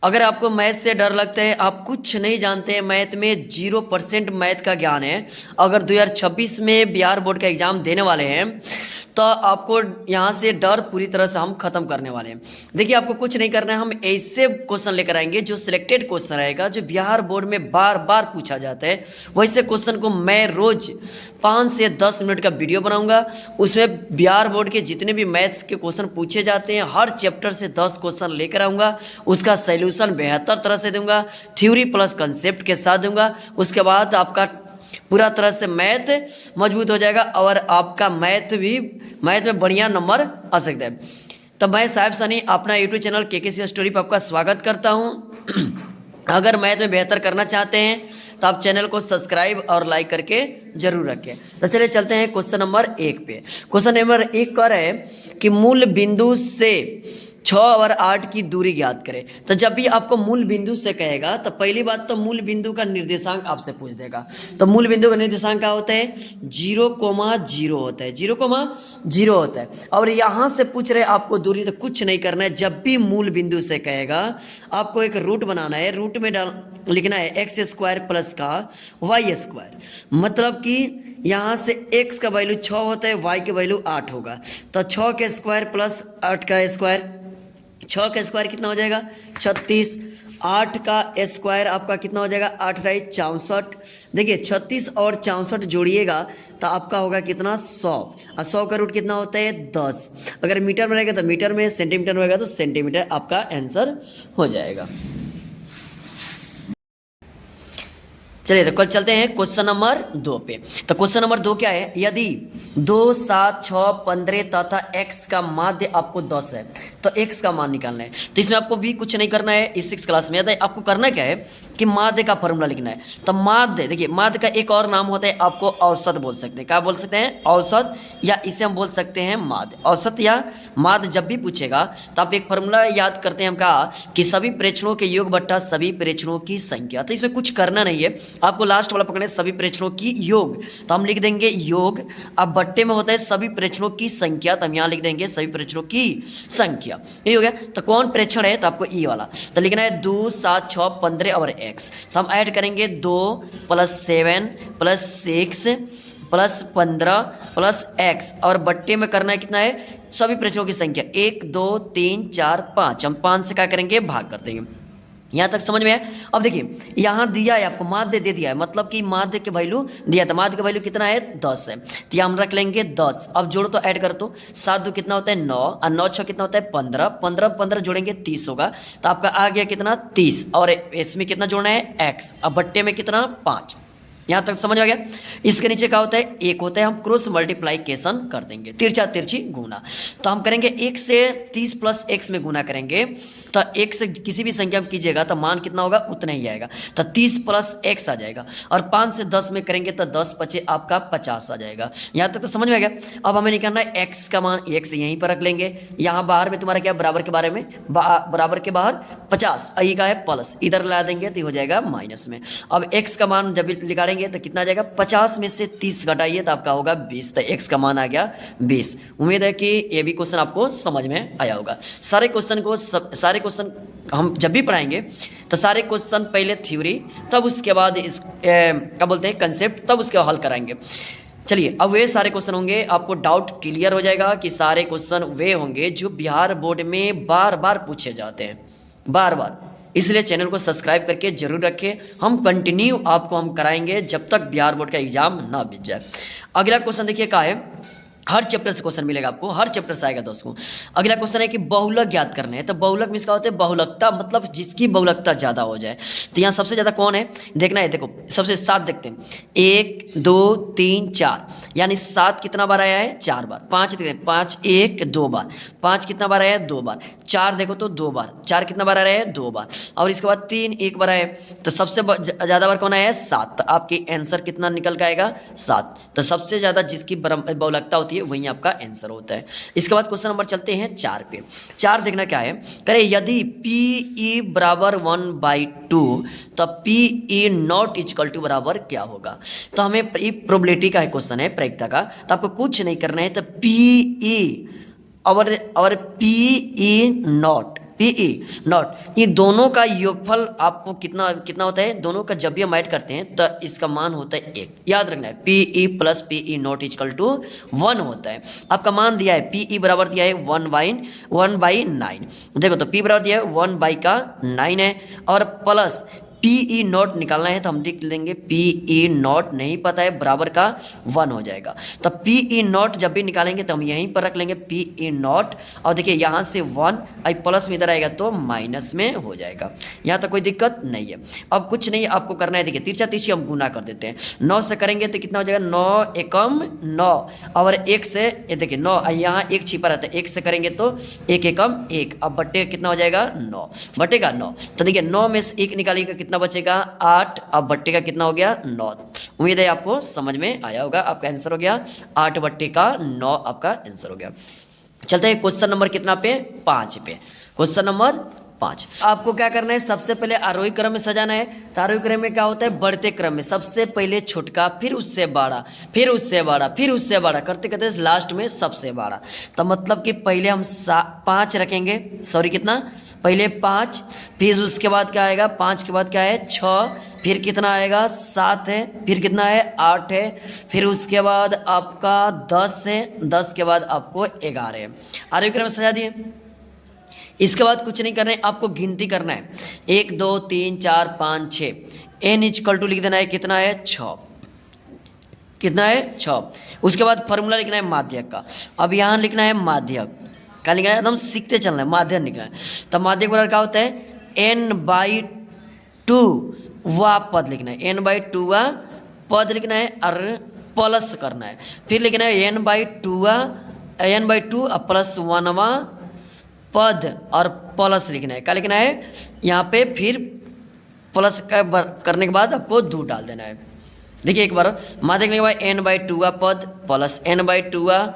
अगर आपको मैथ से डर लगता है, आप कुछ नहीं जानते हैं मैथ में, 0% मैथ का ज्ञान है, अगर 2026 में बिहार बोर्ड का एग्जाम देने वाले हैं तो आपको यहाँ से डर पूरी तरह से हम खत्म करने वाले हैं। देखिए, आपको कुछ नहीं करना है, हम ऐसे क्वेश्चन लेकर आएंगे जो सिलेक्टेड क्वेश्चन रहेगा, जो बिहार बोर्ड में बार बार पूछा जाता है। वैसे क्वेश्चन को मैं रोज 5 से 10 मिनट का वीडियो बनाऊंगा, उसमें बिहार बोर्ड के जितने भी मैथ्स के क्वेश्चन पूछे जाते हैं हर चैप्टर से 10 क्वेश्चन लेकर आऊंगा, उसका सॉल्यूशन बेहतर तरह से दूंगा, थ्योरी प्लस कंसेप्ट के साथ दूंगा। उसके बाद आपका पूरा तरह से मैथ मजबूत हो जाएगा और आपका मैथ में बढ़िया नंबर आ सकता है। तो मैं साहिब सनी अपना यूट्यूब चैनल केकेसी स्टोरी पर आपका स्वागत करता हूं। अगर मैथ में बेहतर करना चाहते हैं तो आप चैनल को सब्सक्राइब और लाइक करके जरूर रखें। तो चलिए चलते हैं क्वेश्चन नंबर 1 पे। क्वेश्चन नंबर 1 कह रहे हैं कि मूल बिंदु से 6 और 8 की दूरी ज्ञात करें। तो जब भी आपको मूल बिंदु से कहेगा तो पहली बात तो मूल बिंदु का निर्देशांक आपसे पूछ देगा। तो मूल बिंदु का निर्देशांक क्या होता है? 0,0 होता है, 0,0 होता है। और यहाँ से पूछ रहे आपको दूरी, तो कुछ नहीं करना है। जब भी मूल बिंदु से कहेगा आपको एक रूट बनाना है, रूट में लिखना है x² प्लस का y²। मतलब कि यहाँ से x का वैल्यू 6 होता है, y का वैल्यू 8 होगा। तो 6 का स्क्वायर प्लस 8 का स्क्वायर, 6 का स्क्वायर कितना हो जाएगा? 36। 8 का स्क्वायर आपका कितना हो जाएगा? 8 × 64। देखिए 36 और 64 जोड़िएगा तो आपका होगा कितना? 100। और 100 का रूट कितना होता है? 10। अगर मीटर में रहेगा तो मीटर में, सेंटीमीटर में रहेगा तो सेंटीमीटर, आपका आंसर हो जाएगा। चलिए तो कल चलते हैं क्वेश्चन नंबर 2 पे। तो क्वेश्चन नंबर 2 क्या है? यदि 2, 7, 6, 15 तथा x का माध्य आपको 10 है तो x का मान निकालना है। तो इसमें आपको भी कुछ नहीं करना है, इस 6 क्लास में आता है। आपको करना क्या है कि माध्य का फॉर्मूला लिखना है। तो माध्य, देखिए माध्य का एक और नाम होता है, आपको औसत बोल सकते हैं। क्या बोल सकते हैं? औसत, या इसे हम बोल सकते हैं माध्य। औसत या माध्य जब भी पूछेगा तो आप एक फॉर्मूला याद करते हैं, हम कहा कि सभी प्रेक्षणों के योग बट्टा सभी प्रेक्षणों की संख्या। तो इसमें कुछ करना नहीं है, आपको लास्ट वाला पकड़ना है सभी प्रेक्षणों की योग। तो हम लिख देंगे योग। अब बट्टे में होता है सभी प्रेक्षणों की संख्या, तो हम यहाँ लिख देंगे सभी प्रेक्षणों की संख्या। ये हो गया। तो कौन प्रेक्षण है? तो आपको ई वाला। तो लिखना है 2, 7, 6, 15 और x। तो हम ऐड करेंगे 2 + 7 + 6 + 15 + x, और बट्टे में करना है कितना है? सभी प्रेक्षणों की संख्या 1, 2, 3, 4, 5। हम 5 से क्या करेंगे? भाग कर देंगे। यहाँ तक समझ में है? अब देखिए यहाँ दिया है आपको, माध्य दे दिया है, मतलब कि माध्य के वैल्यू दिया था। माध्य का वैल्यू कितना है? 10 है। तो यहाँ हम रख लेंगे 10। अब जोड़ो तो ऐड कर तो 7 2 कितना होता है? 9, और 9 6 कितना होता है? 15। 15 जोड़ेंगे 30 होगा। तो आपका आ गया कितना? 30। और इसमें कितना जोड़ना है? x। अब बट्टे में कितना? 5। यहाँ तक समझ आ गया? इसके नीचे क्या होता है? 1 होता है। हम क्रॉस मल्टीप्लाइकेशन कर देंगे, तिरछा तिरछी गुना। तो हम करेंगे 1 से 30 + x में गुना करेंगे, तो 1 से किसी भी संख्या में कीजिएगा तो मान कितना होगा? उतना ही आएगा। तो 30 + x आ जाएगा। और 5 से 10 में करेंगे तो 10 × 5 आपका 50 आ जाएगा। यहाँ तक तो समझ में आ गया? अब हमें निकालना है x का मान। x यहीं पर रख लेंगे। यहाँ बाहर में तुम्हारा क्या? बराबर के बारे में, बराबर के बाहर 50, आई का है प्लस, इधर ला देंगे तो हो जाएगा माइनस में। अब x का मान जब निकालेंगे तो कितना आ जाएगा? 50 में से 30 घटाइए तो आपका होगा 20। तो x का मान आ गया 20। उम्मीद है कि ये भी क्वेश्चन आपको समझ में आया होगा। सारे क्वेश्चन हम जब भी पढ़ाएंगे तो सारे क्वेश्चन पहले थ्योरी, तब उसके बाद इस क्या बोलते हैं, कंसेप्ट, तब उसके हल कराएंगे। चलिए अब वे सारे क्वेश्चन होंगे, आपको डाउट क्लियर हो जाएगा कि सारे क्वेश्चन वे होंगे जो बिहार बोर्ड में बार बार पूछे जाते हैं, बार बार। इसलिए चैनल को सब्सक्राइब करके जरूर रखें। हम कंटिन्यू आपको हम कराएंगे जब तक बिहार बोर्ड का एग्जाम ना बीत जाए। अगला क्वेश्चन देखिए क्या है, हर चैप्टर से क्वेश्चन मिलेगा आपको, हर चैप्टर से आएगा दोस्तों। अगला क्वेश्चन है कि बहुलक ज्ञात करने हैं। तो बहुलक में इसका होता है बहुलकता, मतलब जिसकी बहुलकता ज़्यादा हो जाए। तो यहाँ सबसे ज़्यादा कौन है देखना है। देखो सबसे 7 देखते हैं, 1, 2, 3, 4, यानी 7 कितना बार आया है? 4 बार। 5 देखते हैं, 5 1 2 बार। 5 कितना बार आया है? 2 बार। 4 देखो तो 2 बार। 4 कितना बार आ रहा है? 2 बार। और इसके बाद 3 1 बार आया है। तो सबसे ज़्यादा बार कौन आया है? 7। तो आपकी आंसर कितना निकल के आएगा? 7। तो सबसे ज़्यादा जिसकी बहुलकता होती है वही आपका आंसर होता है। इसके बाद क्वेश्चन नंबर चलते हैं 4 पे। 4 देखना क्या है, करें यदि PE = 1/2 तब PE0 बराबर क्या होगा। तो हमें प्रोबेबिलिटी का क्वेश्चन है, प्रायिकता का। तो आपको कुछ नहीं करना है, तो PE और PE0 PE नॉट, ये दोनों का योगफल आपको कितना कितना होता है, दोनों का जब भी हम ऐड करते हैं तो इसका मान होता है 1। याद रखना है PE plus PE not equal to 1 होता है। आपका मान दिया है PE बराबर दिया है 1/9। देखो तो P बराबर दिया है 1/9 है, और प्लस PE नॉट निकालना है तो हम लिख लेंगे PE नॉट, नहीं पता है बराबर का 1 हो जाएगा। तो PE नॉट जब भी निकालेंगे तो हम यहीं पर रख लेंगे PE नॉट, और देखिए यहाँ से 1 आई प्लस में इधर आएगा तो माइनस में हो जाएगा। यहाँ तक कोई दिक्कत नहीं है। अब कुछ नहीं आपको करना है, देखिए तिरछा तिरछी हम गुना कर देते हैं। 9 से करेंगे तो कितना हो जाएगा, 9 एकम 9, और 1 से ये देखिए 9 यहाँ 1 छिपा रहता है, 1 से करेंगे तो 1 एकम 1, अब बट्टे कितना हो जाएगा 9 बटेगा 9। तो देखिए 9 में से 1 निकालिएगा कितना बचेगा 8, अब बट्टे का कितना हो गया 9। उम्मीद है आपको समझ में आया होगा। आपका आंसर हो गया 8 बट्टे का 9, आपका आंसर हो गया। चलते हैं क्वेश्चन नंबर कितना पे, 5 पे। क्वेश्चन नंबर 5, आपको क्या करना है, सबसे पहले आरोही क्रम में सजाना है। तो आरोही क्रम में क्या होता है, बढ़ते क्रम में सबसे पहले छोटका, फिर उससे बड़ा, फिर उससे बड़ा, फिर उससे बड़ा, करते करते लास्ट में सबसे बड़ा। तो मतलब कि पहले हम 5 रखेंगे, सॉरी कितना, पहले 5, फिर उसके बाद क्या आएगा, 5 के बाद क्या है 6, फिर कितना आएगा 7 है, फिर कितना है 8 है, फिर उसके बाद आपका 10 है, 10 के बाद आपको 11 है। आरोही क्रम में सजा दिए। इसके बाद कुछ नहीं करना है, आपको गिनती करना है 1 2 3 4 5 6, n इक्वल टू लिख देना है कितना है 6, कितना है 6। उसके बाद फॉर्मूला लिखना है माध्यक का। अब यहाँ लिखना है माध्यक, क्या लिखना है, एकदम सीखते चलना है, माध्यक लिखना है। तो माध्यक बराबर क्या होता है, n/2 वा पद लिखना है, n/2 वा पद लिखना है और प्लस करना है, फिर लिखना है n/2 प्लस 1वां पद और प्लस लिखना है, क्या लिखना है यहाँ पे, फिर प्लस करने के बाद आपको 2 डाल देना है। देखिए एक बार माध्यक लिखने के बाद n/2 पद प्लस n/2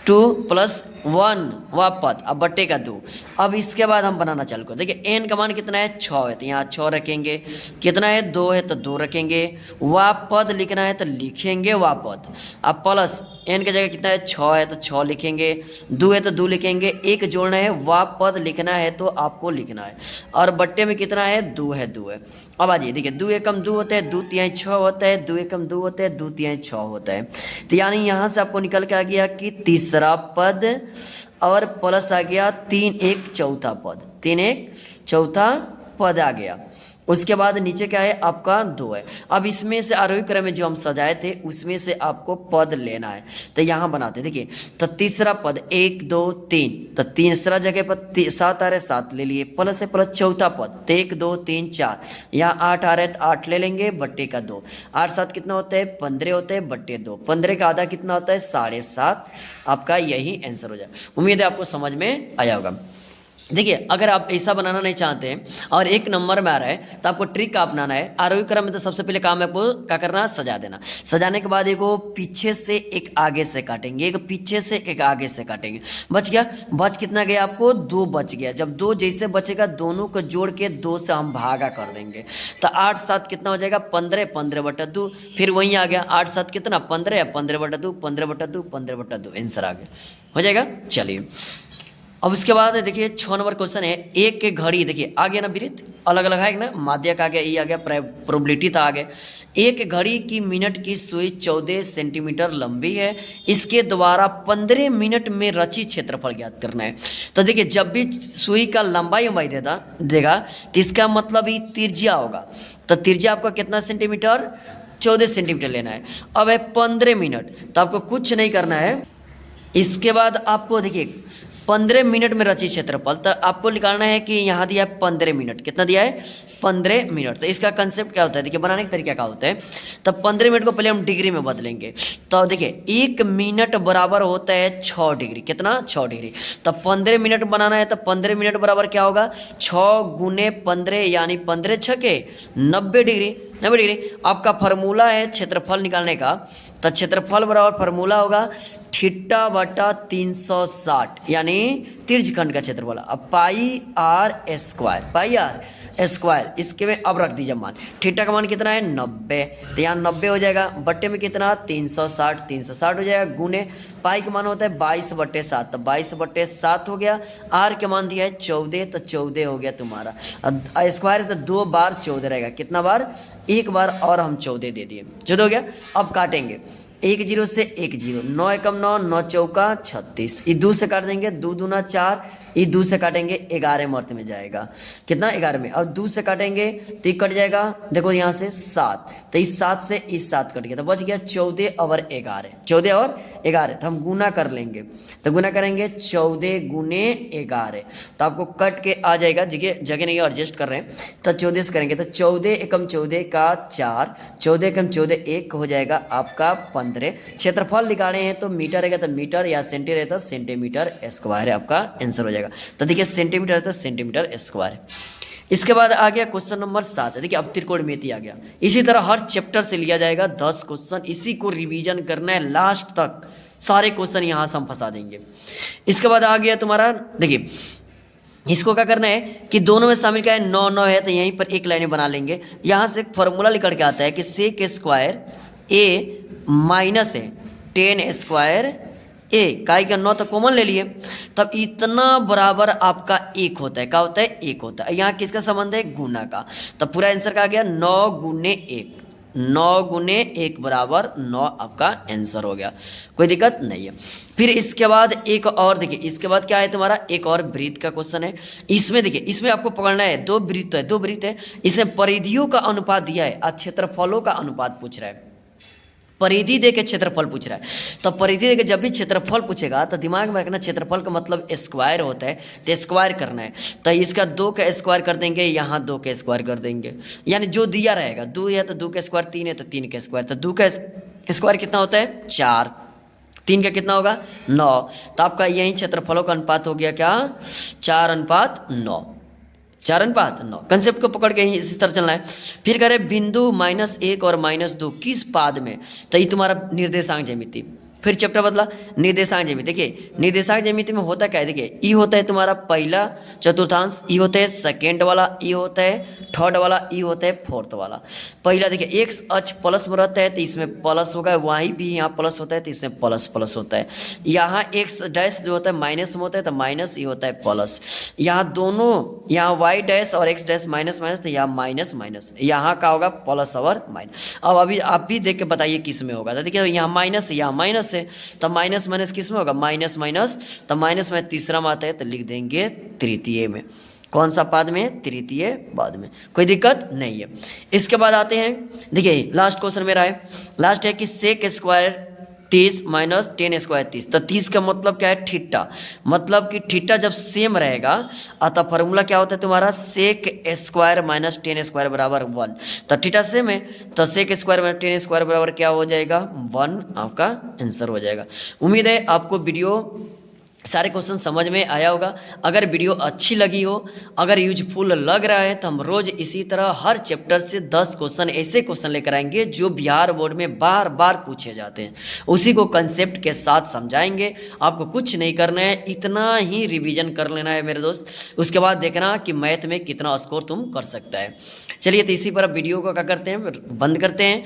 2 प्लस 1 वा पद, अब बट्टे का 2। अब इसके बाद हम बनाना चालू करें। देखिए n का मान कितना है 6 है, तो यहाँ 6 रखेंगे, कितना है 2 है तो 2 रखेंगे, वा पद लिखना है तो लिखेंगे वा पद। अब प्लस n की जगह कितना है 6 है तो 6 लिखेंगे, 2 है तो 2 लिखेंगे, 1 जोड़ना है, वा पद लिखना है तो आपको लिखना है, और बट्टे में कितना है 2 है 2 है। अब आ जाइए, देखिए 2 एकम 2 होता है, 2 तिहाई 6 होता है, 2 एकम 2 होता है, 2 तिहाई 6 होता है। तो यानी यहाँ से आपको निकल के आ गया कि तीसरा पद और प्लस आ गया 3 1 चौथा पद, 3 1 चौथा पद आ गया। उसके बाद नीचे क्या है आपका 2 है। अब इसमें से आरोही क्रम में जो हम सजाए थे उसमें से आपको पद लेना है, तो यहाँ बनाते देखिए। तो तीसरा पद 1 2 3, तो तीसरा जगह पर 7 आ रहे 7 ले लिए, प्लस है प्लस चौथा पद तो 1 2 3 4, यहाँ 8 आ रहे तो 8 ले लेंगे, बट्टे का 2, 8 7 कितना होता है 15 होते हैं, बट्टे 2, 15 का आधा कितना होता है 7.5। आपका यही आंसर हो जाए। उम्मीद है आपको समझ में आया होगा। देखिए अगर आप ऐसा बनाना नहीं चाहते हैं और 1 नंबर में आ रहा है तो आपको ट्रिक का अपनाना है। आरोही क्रम में तो सबसे पहले काम है आपको क्या करना, सजा देना। सजाने के बाद एक पीछे से एक आगे से काटेंगे, एक पीछे से एक आगे से काटेंगे। बच गया, बच कितना गया आपको 2 बच गया। जब 2 जैसे बचेगा दोनों को जोड़ के 2 से हम भागा कर देंगे, तो 8 7 कितना हो जाएगा 15, 15/2, फिर वहीं आ गया 8 7 कितना 15, 15/2, 15/2, 15/2 आंसर आ गया, हो जाएगा। चलिए अब उसके बाद देखिए 6 नंबर क्वेश्चन है, एक के घड़ी, देखिए आ गया ना विरित, अलग अलग है ना, माध्यक आ गया, ई आ गया, प्रोबेबिलिटी था आ गया। एक घड़ी की मिनट की सुई 14 सेंटीमीटर लंबी है, इसके द्वारा 15 मिनट में रची क्षेत्रफल ज्ञात करना है। तो देखिए जब भी सुई का लंबाई देगा तो इसका मतलब ही त्रिज्या होगा। तो त्रिज्या आपका कितना सेंटीमीटर 14 सेंटीमीटर लेना है। अब है 15 मिनट, तो आपको कुछ नहीं करना है। इसके बाद आपको देखिए 15 मिनट में रची क्षेत्रफल, तो आपको निकालना है कि यहाँ दिया है 15 मिनट, कितना दिया है 15 मिनट। तो इसका कंसेप्ट क्या होता है, देखिए बनाने का तरीका क्या होता है। तो 15 मिनट को पहले हम डिग्री में बदलेंगे, तो देखिए 1 मिनट बराबर होता है 6 डिग्री, कितना 6 डिग्री। तो 15 मिनट बनाना है तो 15 मिनट बराबर क्या होगा 6 गुने 15 यानी 15 छके 90 डिग्री, 90 डिग्री। आपका फार्मूला है क्षेत्रफल निकालने का, तो क्षेत्रफल बराबर फार्मूला होगा थीटा बटा 360 यानी तिर्यकखंड का क्षेत्रफल। अब पाई आर स्क्वायर इसके में अब रख दीजिए मान। थीटा का मान कितना है 90, तो यहाँ 90 हो जाएगा, बट्टे में कितना 360 हो जाएगा, गुने पाई का मान होता है 22/7, तो 22/7 हो गया। आर के मान दिया है 14, तो 14 हो गया तुम्हारा। स्क्वायर तो 2 बार 14 रहेगा, कितना बार, एक बार और हम 14 दे दिए, 14 हो गया। अब काटेंगे 1 0 से 1 0, 9 एकम 9, 9 चौका 36, ये 2 से काट देंगे, 2 दूना 4, ये 2 से काटेंगे 11 मर्थ में जाएगा, कितना 11 में। अब 2 से काटेंगे तो ये कट जाएगा, देखो यहाँ से 7, तो इस 7 से इस 7 कट गया, तो बच गया 14 और 11, 14 और 11, तो हम गुना कर लेंगे, तो गुना करेंगे 14 गुने 11, तो आपको कट के आ जाएगा, जगह नहीं एडजस्ट कर रहे हैं, तो 14 से करेंगे तो 14 एकम 14 का 4, 14 एकम 14 1 हो जाएगा आपका 15। क्षेत्रफल निकाले हैं तो मीटर रहेगा तो मीटर, या सेंटी रहता तो सेंटीमीटर स्क्वायर है, आपका आंसर हो जाएगा। तो देखिए सेंटीमीटर है तो सेंटीमीटर स्क्वायर। इसके बाद आ गया क्वेश्चन नंबर 7, देखिए अब त्रिकोणमिति आ गया। इसी तरह हर चैप्टर से लिया जाएगा 10 क्वेश्चन, इसी को रिवीजन करना है लास्ट तक, सारे क्वेश्चन यहाँ से हम फंसा देंगे। इसके बाद आ गया तुम्हारा, देखिए इसको क्या करना है कि दोनों में शामिल क्या है 9 9 है, तो यहीं पर एक लाइन बना लेंगे। यहाँ से एक फॉर्मूला लिख के आता है कि सेक स्क्वायर ए माइनस है 10 स्क्वायर ए, काई का 9 तो कॉमन ले लिए, तब इतना बराबर आपका 1 होता है, क्या होता है 1 होता है। यहाँ किसका संबंध है, गुना का, तो पूरा आंसर का आ गया 9 गुने 1, 9 गुने 1 बराबर 9, आपका आंसर हो गया, कोई दिक्कत नहीं है। फिर इसके बाद एक और देखिए, इसके बाद क्या है तुम्हारा, एक और वृत्त का क्वेश्चन है। इसमें देखिए, इसमें आपको पकड़ना है, दो वृत्त है, इसमें परिधियों का अनुपात दिया है और क्षेत्रफलों का अनुपात पूछ रहा है। परिधि दे के क्षेत्रफल पूछ रहा है, तो परिधि दे के जब भी क्षेत्रफल पूछेगा तो दिमाग में रखना क्षेत्रफल का मतलब स्क्वायर होता है, तो स्क्वायर करना है, तो इसका 2 का स्क्वायर कर देंगे, यहाँ 2 का स्क्वायर कर देंगे, यानी जो दिया रहेगा 2 है तो 2 का स्क्वायर, 3 है तो 3 का स्क्वायर, तो 2 का स्क्वायर कितना होता है 4, 3 का कितना होगा 9, तो आपका यही क्षेत्रफलों का अनुपात हो गया क्या 4:9, 4:9। कंसेप्ट को पकड़ के ही इसी तरह चलना है। फिर कह रहे बिंदु -1 और -2 किस पाद में, तो ये तुम्हारा निर्देशांक ज्यामिति। फिर चैप्टर बदला निर्देशांक ज्यामिति। देखिए निर्देशांक ज्यामिति में होता क्या है, देखिए ई होता है तुम्हारा पहला चतुर्थांश, ई होता है सेकेंड वाला, ई होता है थर्ड वाला, ई होता है फोर्थ वाला। पहला देखिए एक्स अक्ष प्लस में रहता है तो इसमें प्लस होगा, वहीं भी यहाँ प्लस होता है तो इसमें प्लस प्लस होता है। यहाँ एक्स डैश जो होता है माइनस में होता है तो माइनस, ई होता है प्लस। यहाँ दोनों, यहाँ वाई डैश और एक्स डैश माइनस माइनस, तो यहाँ माइनस माइनस, यहाँ का होगा प्लस और माइनस। अब अभी आप भी देख के बताइए किस में होगा, तो देखिए यहाँ माइनस, यहाँ माइनस है, तो माइनस माइनस किस में होगा माइनस माइनस, तो माइनस में तीसरा में आता है तो लिख देंगे तृतीय में। कौन सा पाद में, तृतीय पाद में, कोई दिक्कत नहीं है। इसके बाद आते हैं, देखिए लास्ट क्वेश्चन मेरा है, लास्ट है कि सेक स्क्वायर 30 माइनस 10 स्क्वायर 30, तो 30 का मतलब क्या है थीटा, मतलब कि थीटा जब सेम रहेगा अतः फॉर्मूला क्या होता है तुम्हारा सेक स्क्वायर माइनस 10 स्क्वायर बराबर 1, तो थीटा सेम है तो सेक स्क्वायर माइनस 10 स्क्वायर बराबर क्या हो जाएगा 1, आपका आंसर हो जाएगा। उम्मीद है आपको वीडियो सारे क्वेश्चन समझ में आया होगा। अगर वीडियो अच्छी लगी हो, अगर यूजफुल लग रहा है तो हम रोज़ इसी तरह हर चैप्टर से 10 क्वेश्चन ऐसे क्वेश्चन लेकर आएंगे जो बिहार बोर्ड में बार बार पूछे जाते हैं, उसी को कंसेप्ट के साथ समझाएंगे। आपको कुछ नहीं करना है, इतना ही रिवीजन कर लेना है मेरे दोस्त, उसके बाद देखना कि मैथ में कितना स्कोर तुम कर सकता है। चलिए तो इसी पर अब वीडियो को क्या करते हैं, बंद करते हैं।